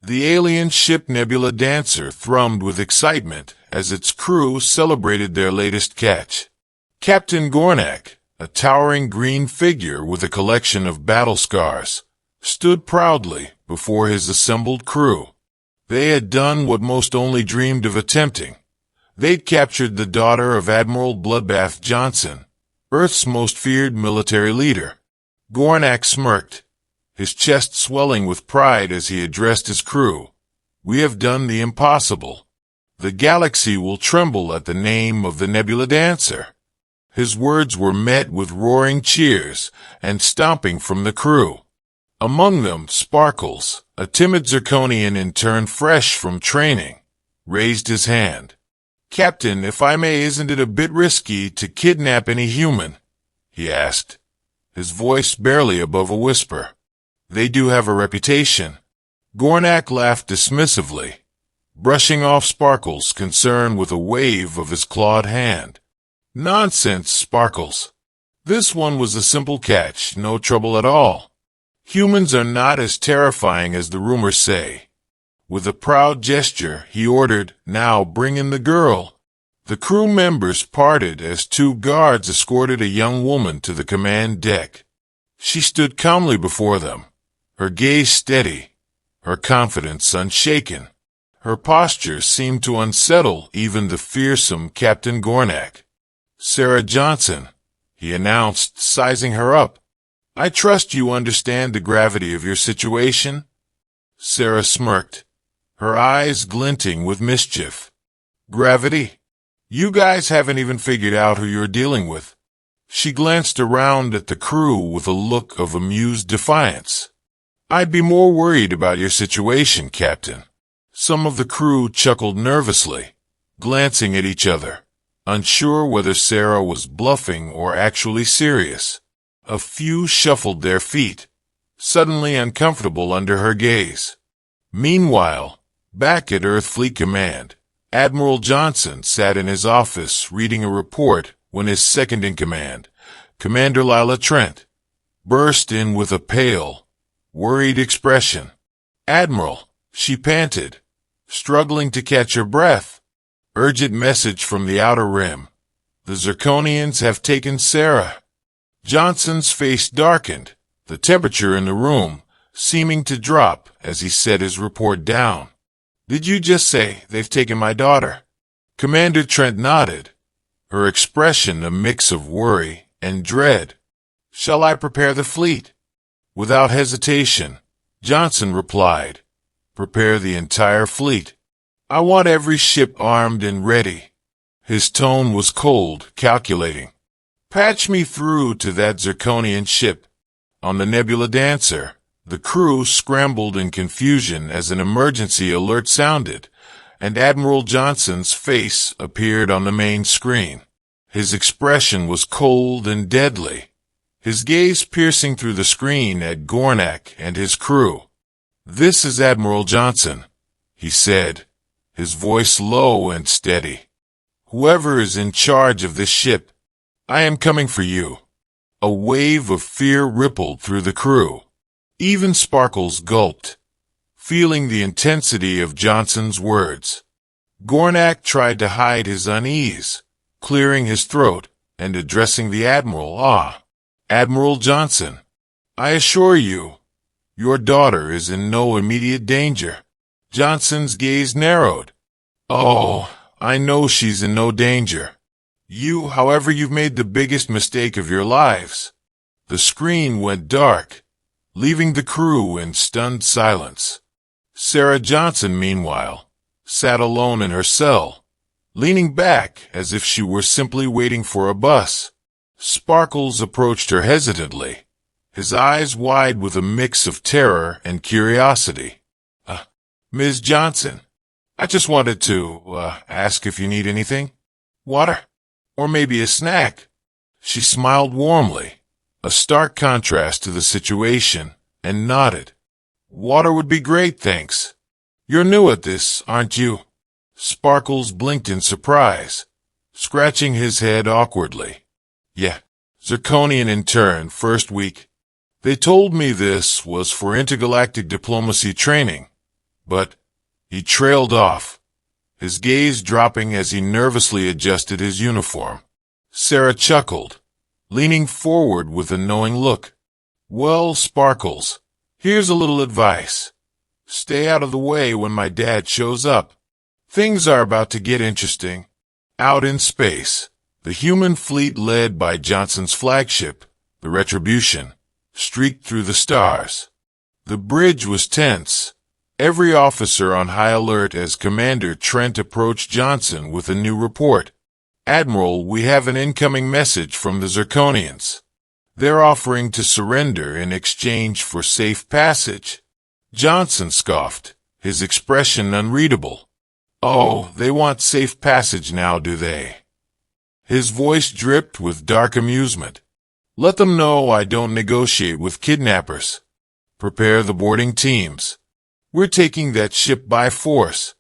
The alien ship Nebula Dancer thrummed with excitement as its crew celebrated their latest catch. Captain Gornak, a towering green figure with a collection of battle scars, stood proudly before his assembled crew. They had done what most only dreamed of attempting. They'd captured the daughter of Admiral Bloodbath Johnson, Earth's most feared military leader. Gornak smirked, his chest swelling with pride as he addressed his crew. "We have done the impossible. The galaxy will tremble at the name of the Nebula Dancer." His words were met with roaring cheers and stomping from the crew. Among them, Sparkles, a timid Zirconian intern fresh from training, raised his hand. "Captain, if I may, isn't it a bit risky to kidnap any human?" he asked, his voice barely above a whisper. "They do have a reputation." Gornak laughed dismissively, brushing off Sparkles' concern with a wave of his clawed hand. "Nonsense, Sparkles. This one was a simple catch, no trouble at all. Humans are not as terrifying as the rumors say." With a proud gesture, he ordered, "Now bring in the girl." The crew members parted as two guards escorted a young woman to the command deck. She stood calmly before them, her gaze steady, her confidence unshaken. Her posture seemed to unsettle even the fearsome Captain Gornak. "Sarah Johnson," he announced, sizing her up. "I trust you understand the gravity of your situation?" Sarah smirked, her eyes glinting with mischief. "Gravity? You guys haven't even figured out who you're dealing with." She glanced around at the crew with a look of amused defiance. "I'd be more worried about your situation, Captain." Some of the crew chuckled nervously, glancing at each other, unsure whether Sarah was bluffing or actually serious. A few shuffled their feet, suddenly uncomfortable under her gaze. Meanwhile, back at Earth Fleet Command, Admiral Johnson sat in his office reading a report when his second-in-command, Commander Lila Trent, burst in with a pale, worried expression. "Admiral," she panted, struggling to catch her breath. "Urgent message from the Outer Rim. The Zirconians have taken Sarah." Johnson's face darkened, the temperature in the room seeming to drop as he set his report down. "Did you just say they've taken my daughter?" Commander Trent nodded, her expression a mix of worry and dread. "Shall I prepare the fleet?" Without hesitation, Johnson replied, "Prepare the entire fleet. I want every ship armed and ready." His tone was cold, calculating. "Patch me through to that Zirconian ship." On the Nebula Dancer, the crew scrambled in confusion as an emergency alert sounded, and Admiral Johnson's face appeared on the main screen. His expression was cold and deadly, his gaze piercing through the screen at Gornak and his crew. "This is Admiral Johnson," he said, his voice low and steady. "Whoever is in charge of this ship, I am coming for you." A wave of fear rippled through the crew. Even Sparkles gulped, feeling the intensity of Johnson's words. Gornak tried to hide his unease, clearing his throat and addressing the Admiral. "Admiral Johnson, I assure you, your daughter is in no immediate danger." Johnson's gaze narrowed. "Oh, I know she's in no danger. However, you've made the biggest mistake of your lives." The screen went dark, leaving the crew in stunned silence. Sarah Johnson, meanwhile, sat alone in her cell, leaning back as if she were simply waiting for a bus. Sparkles approached her hesitantly, his eyes wide with a mix of terror and curiosity. "Ms. Johnson, I just wanted to ask if you need anything. Water? Or maybe a snack?" She smiled warmly, a stark contrast to the situation, and nodded. "Water would be great, thanks. You're new at this, aren't you?" Sparkles blinked in surprise, scratching his head awkwardly. "Yeah, Zirconian intern, first week. They told me this was for intergalactic diplomacy training, But he trailed off, his gaze dropping as he nervously adjusted his uniform. Sarah chuckled, leaning forward with a knowing look. "Well, Sparkles, here's a little advice. Stay out of the way when my dad shows up. Things are about to get interesting." Out in space, the human fleet led by Johnson's flagship, the Retribution, streaked through the stars. The bridge was tense, every officer on high alert as Commander Trent approached Johnson with a new report. "Admiral, we have an incoming message from the Zirconians. They're offering to surrender in exchange for safe passage." Johnson scoffed, his expression unreadable. "Oh, they want safe passage now, do they?" His voice dripped with dark amusement. "Let them know I don't negotiate with kidnappers. Prepare the boarding teams. We're taking that ship by force."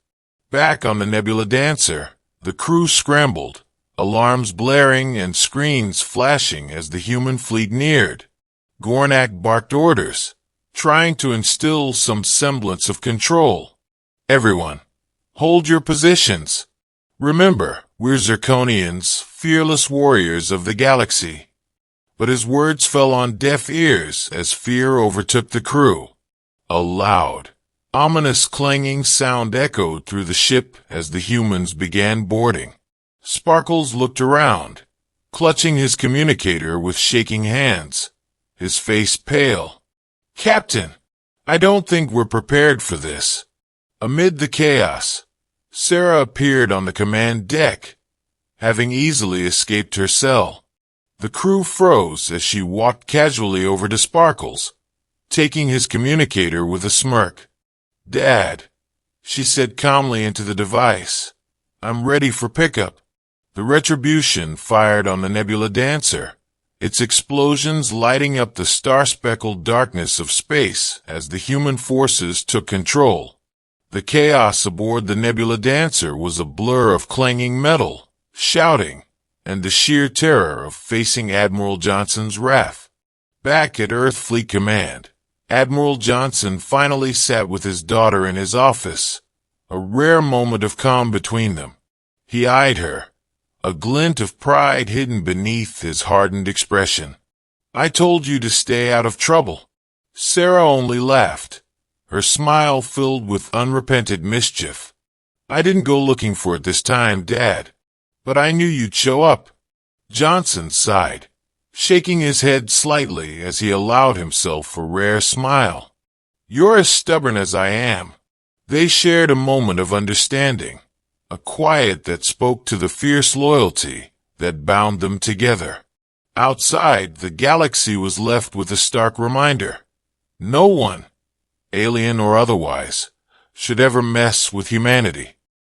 Back on the Nebula Dancer, the crew scrambled, alarms blaring and screens flashing as the human fleet neared. Gornak barked orders, trying to instill some semblance of control. "Everyone, hold your positions. Remember, we're Zirconians, fearless warriors of the galaxy." But his words fell on deaf ears as fear overtook the crew. A loud, ominous clanging sound echoed through the ship as the humans began boarding. Sparkles looked around, clutching his communicator with shaking hands, his face pale. "Captain, I don't think we're prepared for this." Amid the chaos, Sarah appeared on the command deck, having easily escaped her cell. The crew froze as she walked casually over to Sparkles, taking his communicator with a smirk. "Dad," she said calmly into the device, "I'm ready for pickup." The Retribution fired on the Nebula Dancer, its explosions lighting up the star-speckled darkness of space as the human forces took control. The chaos aboard the Nebula Dancer was a blur of clanging metal, shouting, and the sheer terror of facing Admiral Johnson's wrath. Back at Earth Fleet Command, Admiral Johnson finally sat with his daughter in his office, a rare moment of calm between them. He eyed her, a glint of pride hidden beneath his hardened expression. "I told you to stay out of trouble." Sarah only laughed, her smile filled with unrepented mischief. "I didn't go looking for it this time, Dad, but I knew you'd show up." Johnson sighed, shaking his head slightly as he allowed himself a rare smile. "You're as stubborn as I am." They shared a moment of understanding, a quiet that spoke to the fierce loyalty that bound them together. Outside, the galaxy was left with a stark reminder. No one, alien or otherwise, should ever mess with humanity.